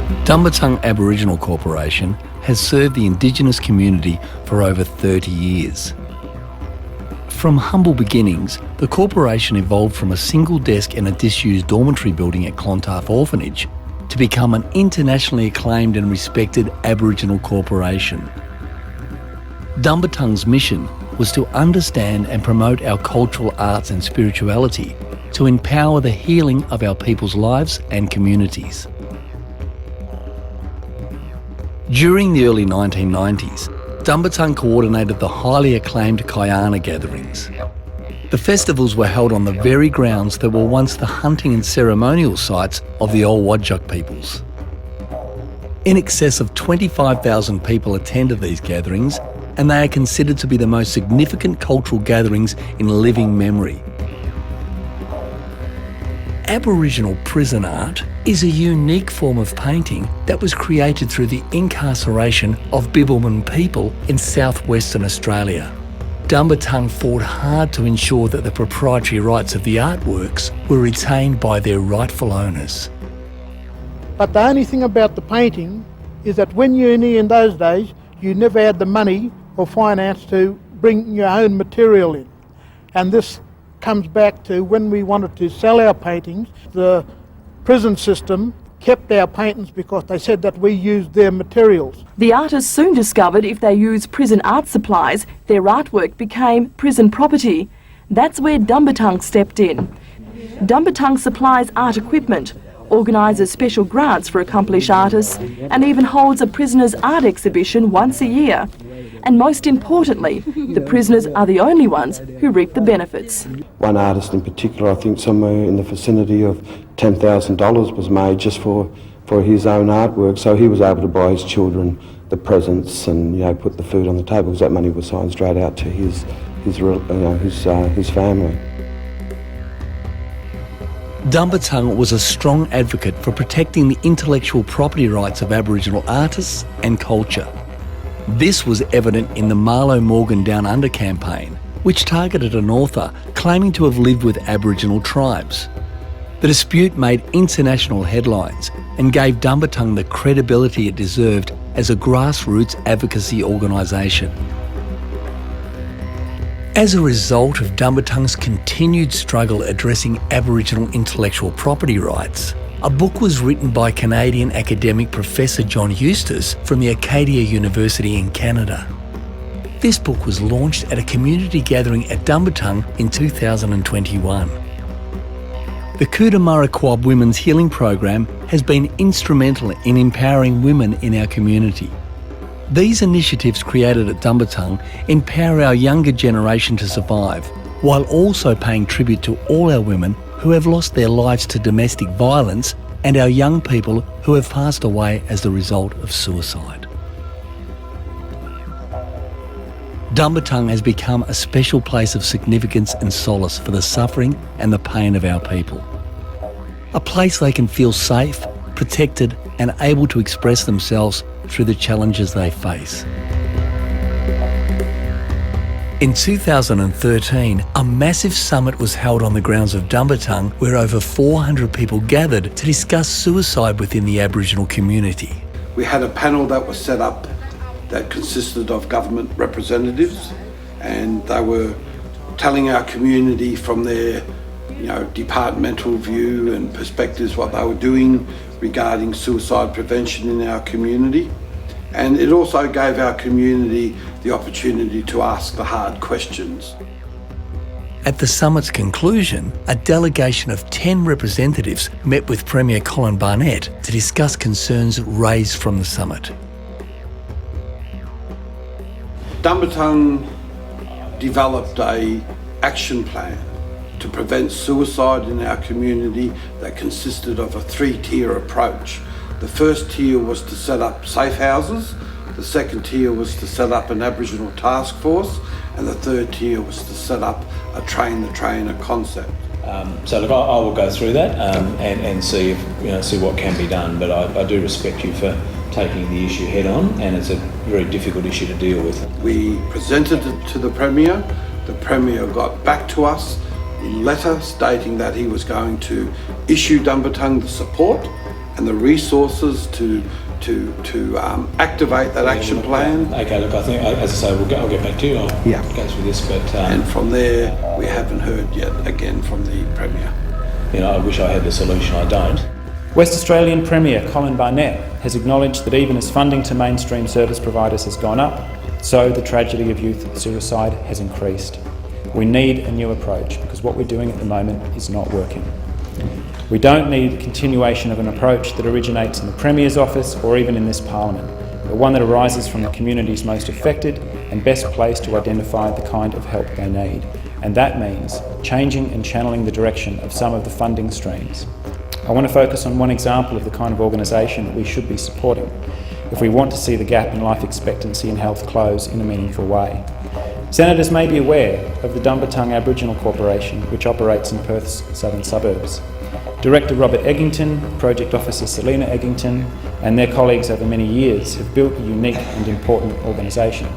Dumbartung Aboriginal Corporation has served the Indigenous community for over 30 years. From humble beginnings, the corporation evolved from a single desk and a disused dormitory building at Clontarf Orphanage to become an internationally acclaimed and respected Aboriginal corporation. Dumbartung's mission was to understand and promote our cultural arts and spirituality to empower the healing of our people's lives and communities. During the early 1990s, Dumbartung coordinated the highly acclaimed Kyana gatherings. The festivals were held on the very grounds that were once the hunting and ceremonial sites of the old Wadjuk peoples. In excess of 25,000 people attended these gatherings, and they are considered to be the most significant cultural gatherings in living memory. Aboriginal prison art is a unique form of painting that was created through the incarceration of Bibbulmun people in southwestern Australia. Dumbartung fought hard to ensure that the proprietary rights of the artworks were retained by their rightful owners. But the only thing about the painting is that when you're in those days, you never had the money or finance to bring your own material in. And this comes back to when we wanted to sell our paintings, the prison system kept our paintings because they said that we used their materials. The artists soon discovered if they used prison art supplies, their artwork became prison property. That's where Dumbartung stepped in. Dumbartung supplies art equipment, organises special grants for accomplished artists, and even holds a prisoners' art exhibition once a year. And most importantly, the prisoners are the only ones who reap the benefits. One artist in particular, I think somewhere in the vicinity of $10,000 was made just for his own artwork, so he was able to buy his children the presents and put the food on the table because that money was signed straight out to his family. Dumbartung was a strong advocate for protecting the intellectual property rights of Aboriginal artists and culture. This was evident in the Marlo Morgan Down Under campaign, which targeted an author claiming to have lived with Aboriginal tribes. The dispute made international headlines and gave Dumbartung the credibility it deserved as a grassroots advocacy organisation. As a result of Dumbartung's continued struggle addressing Aboriginal intellectual property rights, a book was written by Canadian academic Professor John Eustace from the Acadia University in Canada. This book was launched at a community gathering at Dumbartung in 2021. The Cootamara Quab Women's Healing Program has been instrumental in empowering women in our community. These initiatives created at Dumbartung empower our younger generation to survive, while also paying tribute to all our women who have lost their lives to domestic violence and our young people who have passed away as the result of suicide. Dumbartung has become a special place of significance and solace for the suffering and the pain of our people. A place they can feel safe, protected and able to express themselves through the challenges they face. In 2013, a massive summit was held on the grounds of Dumbartung where over 400 people gathered to discuss suicide within the Aboriginal community. We had a panel that was set up that consisted of government representatives, and they were telling our community from their departmental view and perspectives what they were doing regarding suicide prevention in our community. And it also gave our community the opportunity to ask the hard questions. At the summit's conclusion, a delegation of 10 representatives met with Premier Colin Barnett to discuss concerns raised from the summit. Dumbartung developed an action plan to prevent suicide in our community that consisted of a 3-tier approach. The first tier was to set up safe houses, the second tier was to set up an Aboriginal task force, and the third tier was to set up a train-the-trainer concept. So look, I will go through that and see if, see what can be done, but I do respect you for taking the issue head on, and it's a very difficult issue to deal with. We presented it to the Premier. The Premier got back to us in letter stating that he was going to issue Dumbartung the support and the resources to activate that action plan. Okay, look, I think, as I say, I'll get back to you. I'll go through this, but... and from there, we haven't heard yet again from the Premier. You know, I wish I had the solution, I don't. West Australian Premier Colin Barnett has acknowledged that even as funding to mainstream service providers has gone up, so the tragedy of youth suicide has increased. We need a new approach because what we're doing at the moment is not working. We don't need a continuation of an approach that originates in the Premier's office or even in this Parliament, but one that arises from the communities most affected and best placed to identify the kind of help they need. And that means changing and channeling the direction of some of the funding streams. I want to focus on one example of the kind of organisation that we should be supporting if we want to see the gap in life expectancy and health close in a meaningful way. Senators may be aware of the Dumbartung Aboriginal Corporation, which operates in Perth's southern suburbs. Director Robert Eggington, Project Officer Selena Eggington, and their colleagues over many years have built a unique and important organisation.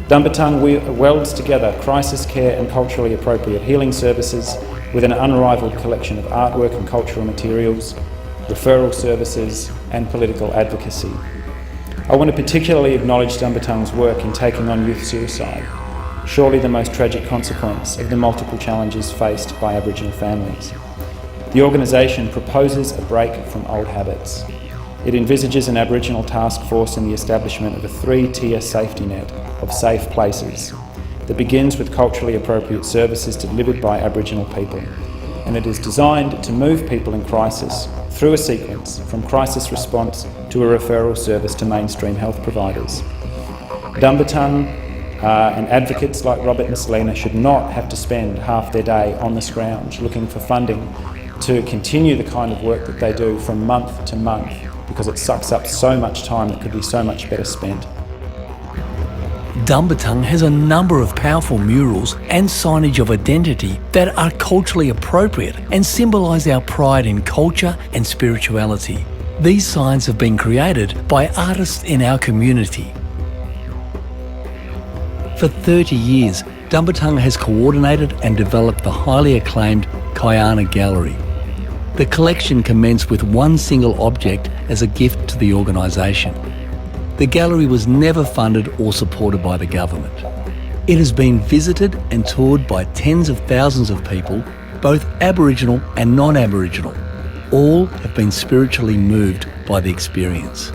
Dumbartung welds together crisis care and culturally appropriate healing services with an unrivalled collection of artwork and cultural materials, referral services and political advocacy. I want to particularly acknowledge Dumbartung's work in taking on youth suicide, surely the most tragic consequence of the multiple challenges faced by Aboriginal families. The organisation proposes a break from old habits. It envisages an Aboriginal task force and the establishment of a 3-tier safety net of safe places that begins with culturally appropriate services delivered by Aboriginal people, and it is designed to move people in crisis through a sequence from crisis response to a referral service to mainstream health providers. Dumbartung and advocates like Robert and Selena should not have to spend half their day on the scrounge looking for funding to continue the kind of work that they do from month to month, because it sucks up so much time that could be so much better spent. Dumbartung has a number of powerful murals and signage of identity that are culturally appropriate and symbolise our pride in culture and spirituality. These signs have been created by artists in our community. For 30 years, Dumbartung has coordinated and developed the highly acclaimed Kyana Gallery. The collection commenced with one single object as a gift to the organisation. The gallery was never funded or supported by the government. It has been visited and toured by tens of thousands of people, both Aboriginal and non-Aboriginal. All have been spiritually moved by the experience.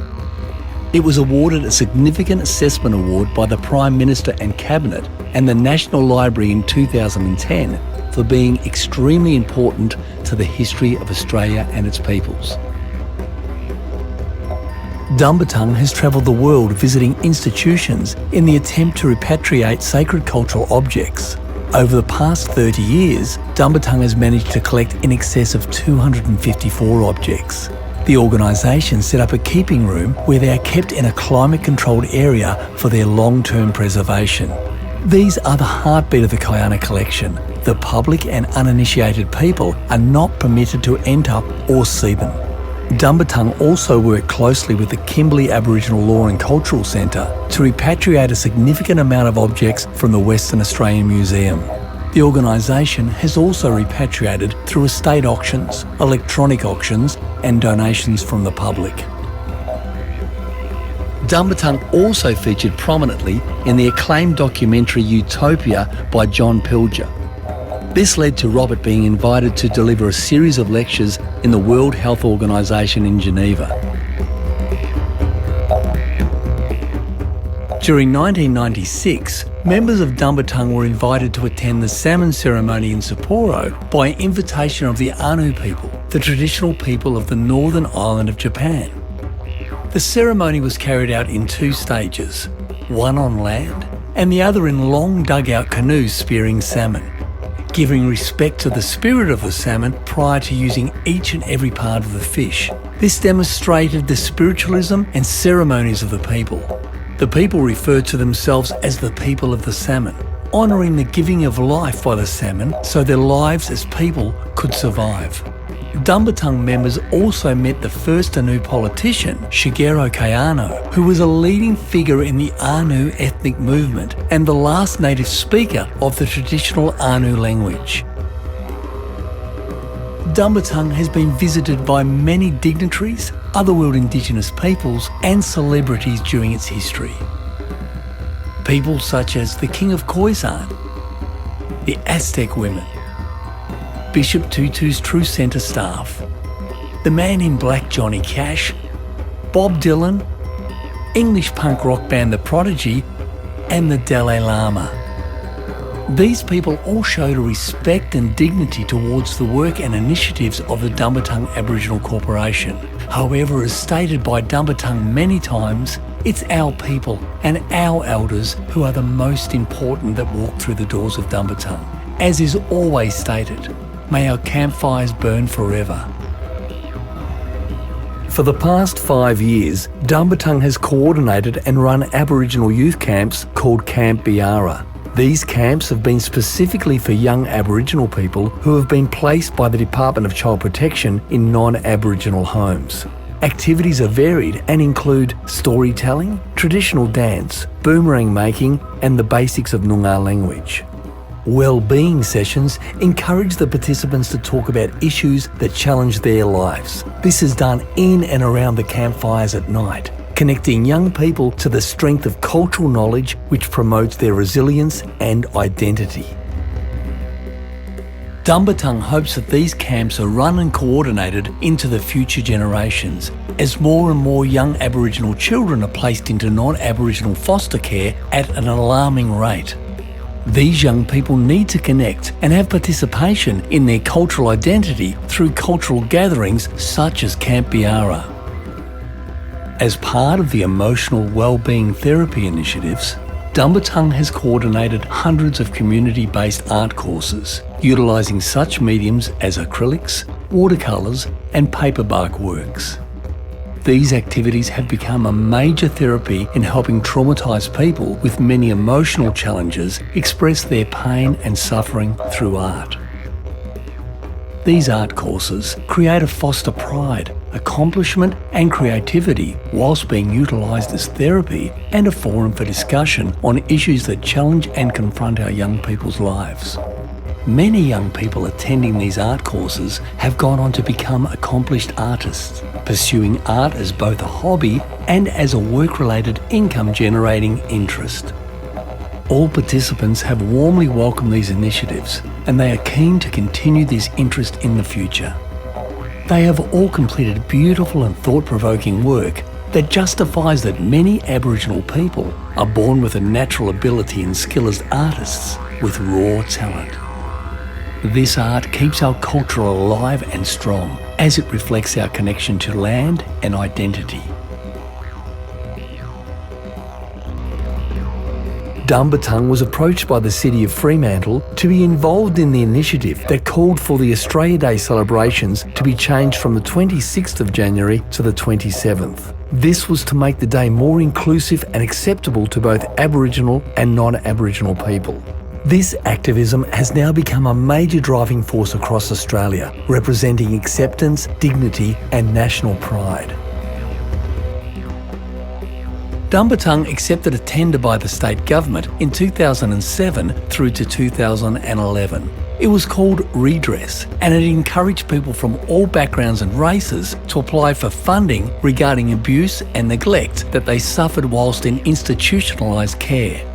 It was awarded a significant assessment award by the Prime Minister and Cabinet and the National Library in 2010 for being extremely important to the history of Australia and its peoples. Dumbartung has travelled the world visiting institutions in the attempt to repatriate sacred cultural objects. Over the past 30 years, Dumbartung has managed to collect in excess of 254 objects. The organisation set up a keeping room where they are kept in a climate-controlled area for their long-term preservation. These are the heartbeat of the Kyana collection. The public and uninitiated people are not permitted to enter or see them. Dumbartung also worked closely with the Kimberley Aboriginal Law and Cultural Centre to repatriate a significant amount of objects from the Western Australian Museum. The organisation has also repatriated through estate auctions, electronic auctions and donations from the public. Dumbartung also featured prominently in the acclaimed documentary Utopia by John Pilger. This led to Robert being invited to deliver a series of lectures in the World Health Organization in Geneva. During 1996, members of Dumbartung were invited to attend the salmon ceremony in Sapporo by invitation of the Anu people, the traditional people of the northern island of Japan. The ceremony was carried out in 2 stages, one on land and the other in long dugout canoes spearing salmon, giving respect to the spirit of the salmon prior to using each and every part of the fish. This demonstrated the spiritualism and ceremonies of the people. The people referred to themselves as the people of the salmon, honouring the giving of life by the salmon so their lives as people could survive. Dumbartung members also met the first Anu politician, Shigeru Kyana, who was a leading figure in the Anu ethnic movement and the last native speaker of the traditional Anu language. Dumbartung has been visited by many dignitaries, otherworld Indigenous peoples and celebrities during its history. People such as the King of Khoisan, the Aztec women, Bishop Tutu's True Centre staff, the Man in Black Johnny Cash, Bob Dylan, English punk rock band The Prodigy and the Dalai Lama. These people all showed a respect and dignity towards the work and initiatives of the Dumbartung Aboriginal Corporation. However, as stated by Dumbartung many times, it's our people and our elders who are the most important that walk through the doors of Dumbartung. As is always stated, may our campfires burn forever. For the past 5 years, Dumbartung has coordinated and run Aboriginal youth camps called Camp Biara. These camps have been specifically for young Aboriginal people who have been placed by the Department of Child Protection in non-Aboriginal homes. Activities are varied and include storytelling, traditional dance, boomerang making and the basics of Noongar language. Wellbeing sessions encourage the participants to talk about issues that challenge their lives. This is done in and around the campfires at night, connecting young people to the strength of cultural knowledge which promotes their resilience and identity. Dumbartung hopes that these camps are run and coordinated into the future generations, as more and more young Aboriginal children are placed into non-Aboriginal foster care at an alarming rate. These young people need to connect and have participation in their cultural identity through cultural gatherings such as Camp Biara. As part of the emotional wellbeing therapy initiatives, Dumbartung has coordinated hundreds of community-based art courses, utilising such mediums as acrylics, watercolours and paperbark works. These activities have become a major therapy in helping traumatised people with many emotional challenges express their pain and suffering through art. These art courses create a foster pride, accomplishment and creativity whilst being utilised as therapy and a forum for discussion on issues that challenge and confront our young people's lives. Many young people attending these art courses have gone on to become accomplished artists, pursuing art as both a hobby and as a work-related income-generating interest. All participants have warmly welcomed these initiatives and they are keen to continue this interest in the future. They have all completed beautiful and thought-provoking work that justifies that many Aboriginal people are born with a natural ability and skill as artists with raw talent. This art keeps our culture alive and strong as it reflects our connection to land and identity. Dumbartung was approached by the City of Fremantle to be involved in the initiative that called for the Australia Day celebrations to be changed from the 26th of January to the 27th. This was to make the day more inclusive and acceptable to both Aboriginal and non-Aboriginal people. This activism has now become a major driving force across Australia, representing acceptance, dignity and national pride. Dumbartung accepted a tender by the state government in 2007 through to 2011. It was called Redress and it encouraged people from all backgrounds and races to apply for funding regarding abuse and neglect that they suffered whilst in institutionalised care.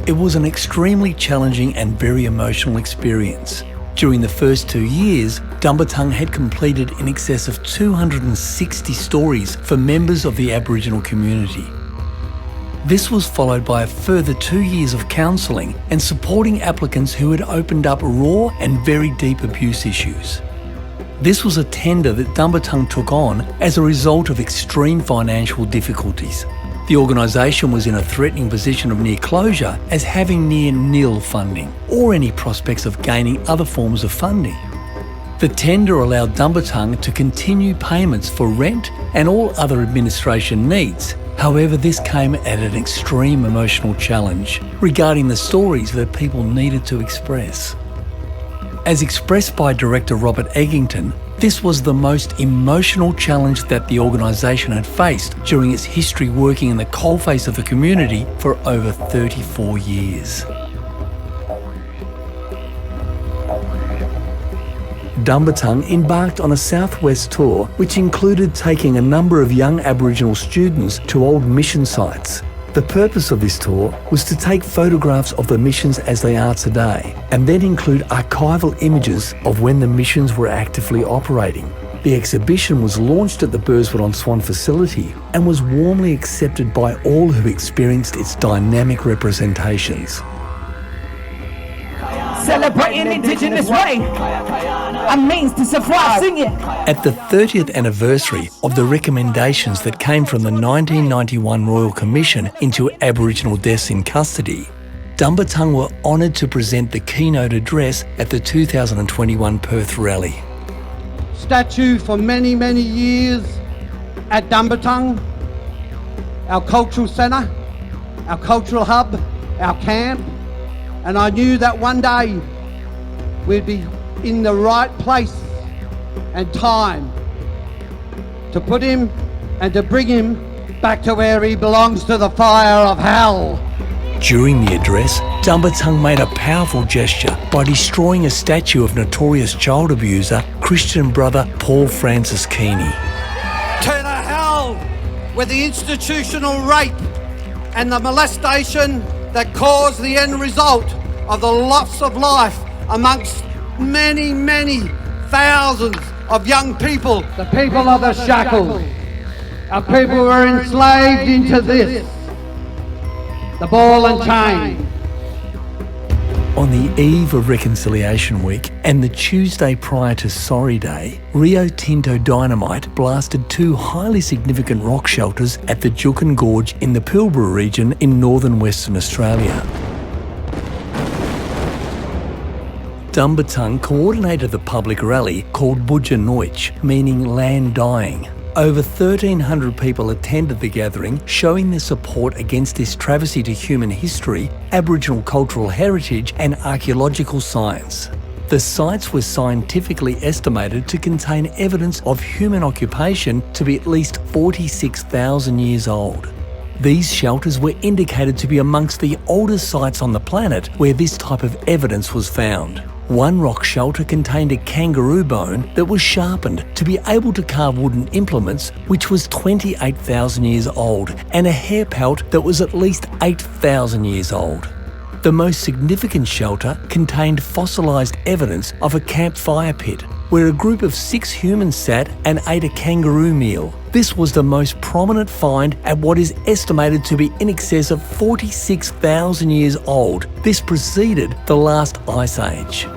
It was an extremely challenging and very emotional experience. During the first 2 years, Dumbartung had completed in excess of 260 stories for members of the Aboriginal community. This was followed by a further 2 years of counselling and supporting applicants who had opened up raw and very deep abuse issues. This was a tender that Dumbartung took on as a result of extreme financial difficulties. The organisation was in a threatening position of near closure as having near nil funding or any prospects of gaining other forms of funding. The tender allowed Dumbartung to continue payments for rent and all other administration needs. However, this came at an extreme emotional challenge regarding the stories that people needed to express. As expressed by Director Robert Eggington, this was the most emotional challenge that the organisation had faced during its history working in the coalface of the community for over 34 years. Dumbartung embarked on a southwest tour which included taking a number of young Aboriginal students to old mission sites. The purpose of this tour was to take photographs of the missions as they are today and then include archival images of when the missions were actively operating. The exhibition was launched at the Burswood-on-Swan facility and was warmly accepted by all who experienced its dynamic representations. Celebrating Indigenous way, a means to survive. Sing it. At the 30th anniversary of the recommendations that came from the 1991 Royal Commission into Aboriginal deaths in custody, Dumbartung were honoured to present the keynote address at the 2021 Perth rally. Statue for many, many years at Dumbartung, our cultural centre, our cultural hub, our camp. And I knew that one day we'd be in the right place and time to put him and to bring him back to where he belongs, to the fire of hell. During the address, Dumbartung made a powerful gesture by destroying a statue of notorious child abuser, Christian brother Paul Francis Keaney. To the hell with the institutional rape and the molestation that caused the end result of the loss of life amongst many, many thousands of young people. The people of the shackles. Our people were enslaved into this, the ball and chain. On the eve of Reconciliation Week and the Tuesday prior to Sorry Day, Rio Tinto Dynamite blasted two highly significant rock shelters at the Juukan Gorge in the Pilbara region in northern Western Australia. Dumbartung coordinated the public rally called Budjanoich, meaning land dying. Over 1,300 people attended the gathering, showing their support against this travesty to human history, Aboriginal cultural heritage and archaeological science. The sites were scientifically estimated to contain evidence of human occupation to be at least 46,000 years old. These shelters were indicated to be amongst the oldest sites on the planet where this type of evidence was found. One rock shelter contained a kangaroo bone that was sharpened to be able to carve wooden implements, which was 28,000 years old, and a hair pelt that was at least 8,000 years old. The most significant shelter contained fossilised evidence of a campfire pit, where a group of 6 humans sat and ate a kangaroo meal. This was the most prominent find at what is estimated to be in excess of 46,000 years old. This preceded the last ice age.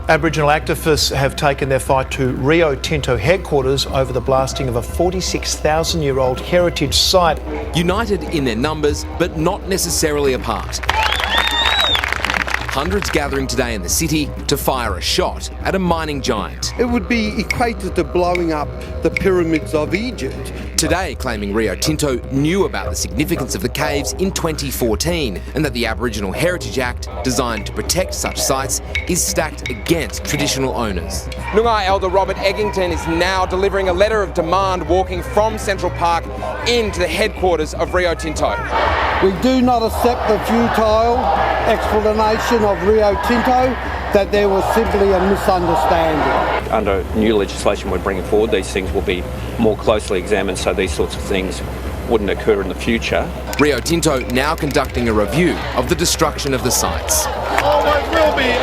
Aboriginal activists have taken their fight to Rio Tinto headquarters over the blasting of a 46,000-year-old heritage site. United in their numbers, but not necessarily apart. Hundreds gathering today in the city to fire a shot at a mining giant. It would be equated to blowing up the pyramids of Egypt. Today claiming Rio Tinto knew about the significance of the caves in 2014 and that the Aboriginal Heritage Act, designed to protect such sites, is stacked against traditional owners. Noongar elder Robert Eggington is now delivering a letter of demand walking from Central Park into the headquarters of Rio Tinto. We do not accept the futile explanation of Rio Tinto that there was simply a misunderstanding. Under new legislation we're bringing forward, these things will be more closely examined so these sorts of things wouldn't occur in the future. Rio Tinto now conducting a review of the destruction of the sites. Always will be.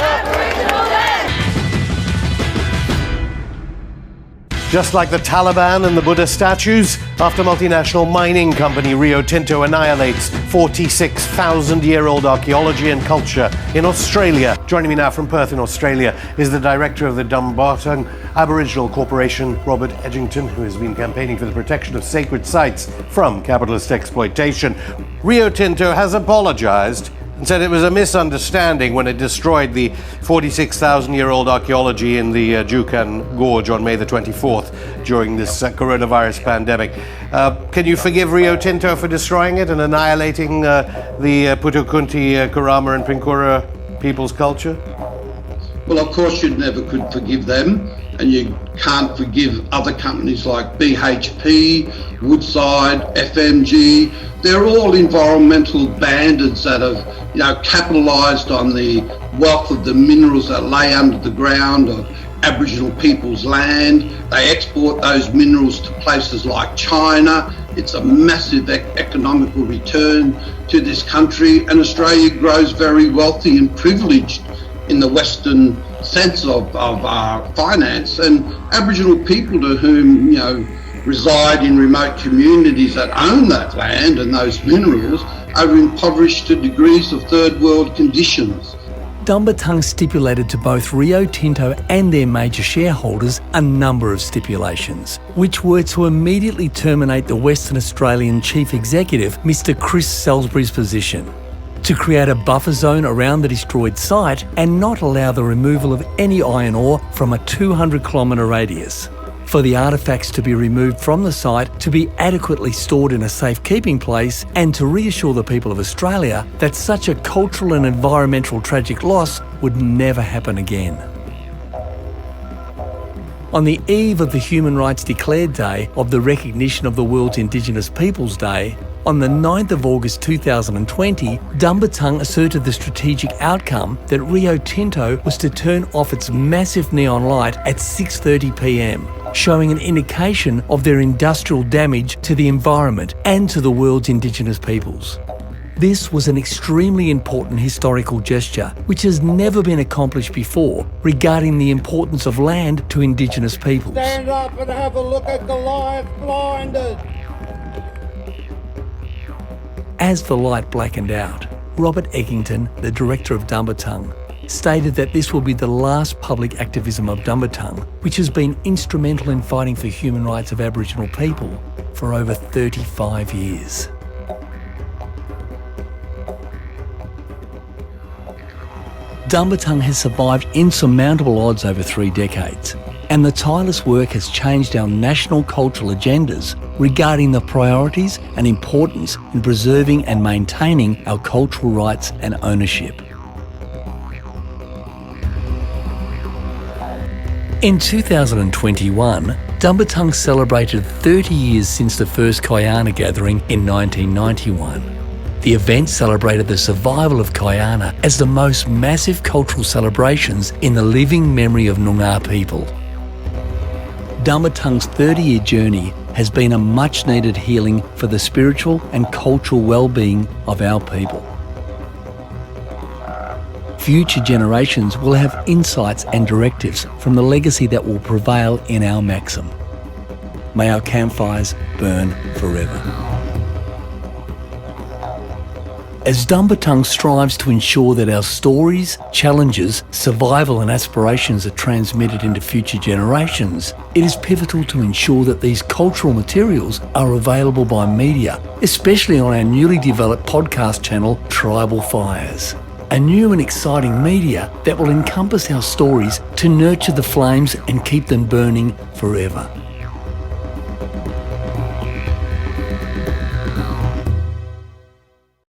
Just like the Taliban and the Buddha statues, after multinational mining company Rio Tinto annihilates 46,000-year-old archaeology and culture in Australia. Joining me now from Perth in Australia is the director of the Dumbartung Aboriginal Corporation, Robert Eggington, who has been campaigning for the protection of sacred sites from capitalist exploitation. Rio Tinto has apologised and said it was a misunderstanding when it destroyed the 46,000-year-old archaeology in the Juukan Gorge on May the 24th during this coronavirus pandemic. Can you forgive Rio Tinto for destroying it and annihilating the Putukunti, Kurama and Pinkura people's culture? Well, of course you never could forgive them, and you can't forgive other companies like BHP, Woodside, FMG. They're all environmental bandits that have, capitalised on the wealth of the minerals that lay under the ground, of Aboriginal people's land. They export those minerals to places like China. It's a massive economical return to this country, and Australia grows very wealthy and privileged in the Western sense of finance. And Aboriginal people to whom, reside in remote communities that own that land and those minerals are impoverished to degrees of third world conditions. Dumbartung stipulated to both Rio Tinto and their major shareholders a number of stipulations, which were to immediately terminate the Western Australian Chief Executive, Mr. Chris Salisbury's position, to create a buffer zone around the destroyed site and not allow the removal of any iron ore from a 200-kilometre radius, for the artefacts to be removed from the site to be adequately stored in a safekeeping place, and to reassure the people of Australia that such a cultural and environmental tragic loss would never happen again. On the eve of the Human Rights Declared Day of the recognition of the World's Indigenous Peoples Day, on the 9th of August 2020, Dumbartung asserted the strategic outcome that Rio Tinto was to turn off its massive neon light at 6:30 p.m, showing an indication of their industrial damage to the environment and to the world's Indigenous peoples. This was an extremely important historical gesture which has never been accomplished before regarding the importance of land to Indigenous peoples. Stand up and have a look at Goliath blinded. As the light blackened out, Robert Eggington, the director of Dumbartung, stated that this will be the last public activism of Dumbartung, which has been instrumental in fighting for human rights of Aboriginal people for over 35 years. Dumbartung has survived insurmountable odds over 3 decades, and the tireless work has changed our national cultural agendas regarding the priorities and importance in preserving and maintaining our cultural rights and ownership. In 2021, Dumbartung celebrated 30 years since the first Kyana gathering in 1991. The event celebrated the survival of Kyana as the most massive cultural celebrations in the living memory of Noongar people. Dumbartung's 30-year journey has been a much-needed healing for the spiritual and cultural well-being of our people. Future generations will have insights and directives from the legacy that will prevail in our maxim. May our campfires burn forever. As Dumbartung strives to ensure that our stories, challenges, survival and aspirations are transmitted into future generations, it is pivotal to ensure that these cultural materials are available by media, especially on our newly developed podcast channel, Tribal Fires. A new and exciting media that will encompass our stories to nurture the flames and keep them burning forever.